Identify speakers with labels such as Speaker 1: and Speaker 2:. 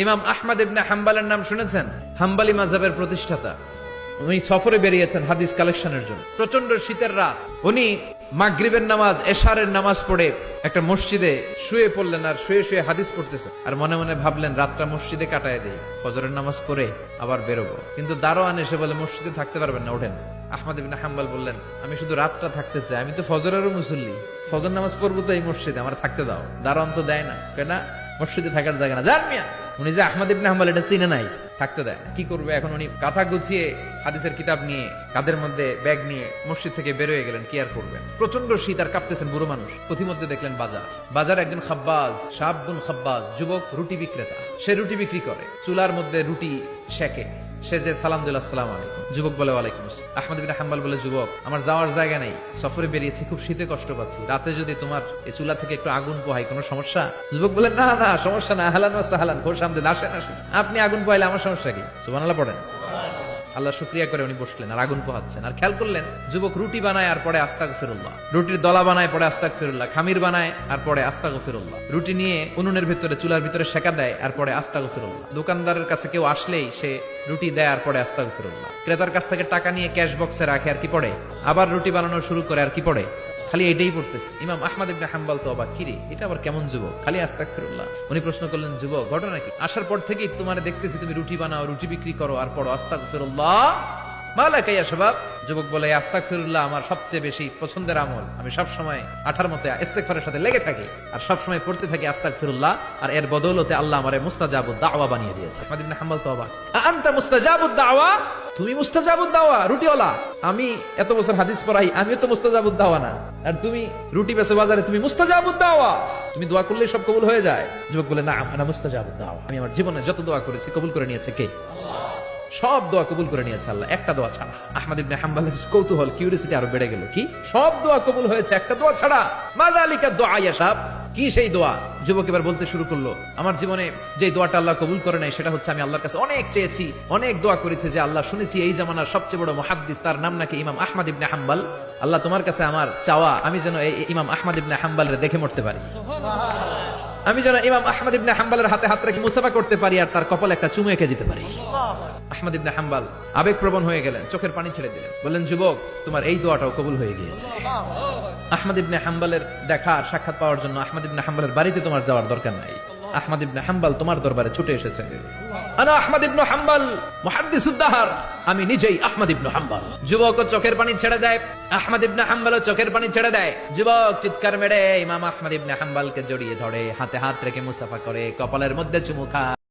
Speaker 1: ইমাম আহমদ ইবনে হাম্বলের নাম শুনেছেন? হাম্বলি মাযহাবের প্রতিষ্ঠাতা। উনি সফরে বেরিয়েছেন হাদিস কালেকশনের জন্য। প্রচন্ড শীতের রাত, উনি মাগরিবের নামাজ, এশারের নামাজ পড়ে একটা মসজিদে শুয়ে পড়লেন, আর শুয়ে শুয়ে হাদিস পড়তেছেন। আর মনে মনে ভাবলেন রাতটা মসজিদে কাটায় দেই, ফজরের নামাজ পড়ে আবার বেরোবো। কিন্তু দারোয়ান এসে বলে মসজিদে থাকতে পারবেন না, ওঠেন। আহমদ ইবনে হাম্বল বললেন, আমি শুধু রাতটা থাকতে চাই, আমি তো ফজরেরও মুসল্লি, ফজর নামাজ পড়বো তো এই মসজিদে, আমার থাকতে দাও। দারোয়ান তো দেয় না, কেনা মসজিদে থাকার জায়গা না, জান মিয়া। উনি যে আহমদ ইবনে হাম্বল এটা চিনে নাই, থাকতে দেয়। কি করবে এখন? উনি কাঁথা গুছিয়ে হাদিসের কিতাব নিয়ে কাঁধের মধ্যে ব্যাগ নিয়ে মসজিদ থেকে বের হয়ে গেলেন। কি আর করবেন, প্রচন্ড শীত, আর কাঁপতেছেন বুড়ো মানুষ। প্রতিমধ্যে দেখলেন বাজার একজন খাব্বাজ, শাবুন খাব্বাজ, যুবক রুটি বিক্রেতা। সে রুটি বিক্রি করে, চুলার মধ্যে রুটি সেকে। সে যে সালাম দিল, আসসালামু আলাইকুম। যুবক বলে, ওয়ালাইকুম আসসালাম। আহমদ ইবনে হাম্বল বলে, যুবক, আমার যাওয়ার জায়গা নেই, সফরে বেরিয়েছি, খুব শীতে কষ্ট পাচ্ছি, রাতে যদি তোমার এই চুলা থেকে একটু আগুন পোহাই, কোনো সমস্যা? যুবক বলে, না না, সমস্যা না, আহলান ওয়া সাহলান, খোশ আমদেদ, আসেন আসেন, আপনি আগুন পোহাইলে আমার সমস্যা কি? সুবহানাল্লাহ পড়েন। আল্লাহ শুকরিয়া করে উনি বসলেন আর আগুন পোহাচ্ছেন। আর খেয়াল করলেন যুবক রুটি বানায় আর পরে আস্তাগফিরুল্লাহ, রুটির দলা বানায় পরে আস্তাগফিরুল্লাহ, খামির বানায় আর পরে আস্তাগফিরুল্লাহ, রুটি নিয়ে উনুনের ভিতরে চুলার ভিতরে সেকা দেয় আর পরে আস্তাগফিরুল্লাহ। দোকানদারের কাছে কেউ আসলেই সে রুটি দেয় আর পরে আস্তাগফিরুল্লাহ। ক্রেতার কাছ থেকে টাকা নিয়ে ক্যাশ বক্সে রাখে আর কি পড়ে? আবার রুটি বানানো শুরু করে আর কি পড়ে? খালি এটাই পড়তেছে। ইমাম আহমদ ইবনে হাম্বল তো অবাক, কিরে এটা আবার কেমন যুবক, খালি আস্তাগফিরুল্লাহ। উনি প্রশ্ন করলেন, যুবক ঘটনা কি? আসার পর থেকেই তোমার দেখতেছি তুমি রুটি বানাও, রুটি বিক্রি করো আর পড়ো আস্তাগফিরুল্লাহ, মালাকা ইয়া শাবাব। যুবক বলে, আস্তাগফিরুল্লাহ আমার সবচেয়ে বেশি পছন্দের আমল, আমি সব সময় আঠার মতে ইস্তেগফারের সাথে লেগে থাকি আর সব সময় পড়তে থাকি আস্তাগফিরুল্লাহ, আর এর বদৌলতে আল্লাহ আমারে মুস্তাজাবুদ দাওয়া বানিয়ে দিয়েছে। আহমদ ইবনে হাম্বল তো অবাক, আনতা মুস্তাজাবুদ দাওয়া? তুমি মুস্তাজাবুদ দাওয়া, রুটিওয়ালা? আমি এত বছর হাদিস পড়াই, আমিও তো মুস্তাজাবুদ দাওয়া না, আর তুমি রুটি বেচো বাজারে, তুমি মুস্তাজাবুদ দাওয়া? তুমি দোয়া করলেই সব কবুল হয়ে যায়? যুবক বলে, না, আনা মুস্তাজাবুদ দাওয়া, আমি আমার জীবনে যত দোয়া করেছি কবুল করে নিয়েছে কে? সব দোয়া কবুল করে নিয়েছে আল্লাহ, একটা দোয়া ছাড়া। আহমদ ইবনে হাম্বলের কৌতূহল, কিউরিসিটি আরো বেড়ে গেল। কি? সব দোয়া কবুল হয়েছে, একটা দোয়া ছাড়া? মাযালিকা দোয়া ইয়া শাব, কি সেই দোয়া? যুবক এবার বলতে শুরু করলো, আমার জীবনে যে দোয়াটা আল্লাহ কবুল করে নাই সেটা হচ্ছে আমি আল্লাহর কাছে অনেক চেয়েছি, অনেক দোয়া করেছি, যে আল্লাহ শুনেছি এই জামানার সবচেয়ে বড় মুহাদ্দিস, তার নাম নাকি ইমাম আহমদ ইবনে হাম্বল। আল্লাহ তোমার কাছে আমার চাওয়া, আমি যেন এই ইমাম আহমদ ইবনে হাম্বলের দেখে মরতে পারি, আমি যেন ইমাম আহমদ ইবনে হাম্বলের হাতে হাত রেখে মুসাফা করতে পারি আর তার কপালে একটা চুমু এঁকে দিতে পারি। আহমদ ইবনে হাম্বল আবেগপ্রবণ হয়ে গেলেন, চোখের পানি ছেড়ে দিলেন, বললেন, যুবক তোমার এই দোয়াটাও কবুল হয়ে গিয়েছে। আহমদ ইবনে হাম্বলের দেখা আর সাক্ষাৎ পাওয়ার জন্য আহমদ ইবনে হাম্বলের বাড়িতে তোমার যাওয়ার দরকার নাই, আহমদ ইবনে হাম্বল তোমার দরবারে ছুটে এসেছে। আনা আহমদ ইবনে হাম্বল মুহাদ্দিসুদ দাহর, আমি নিজেই আহমদ ইবনে হাম্বল। যুবক চোখের পানি ছেড়ে দেয়, আহমদ ইবনে হাম্বল চোখের পানি ছেড়ে দেয়। যুবক চিৎকার মেরে ইমাম আহমদ ইবনে হাম্বলকে জড়িয়ে ধরে, হাতে হাত রেখে মুসাফা করে, কপালের মধ্যে চুমু খায়।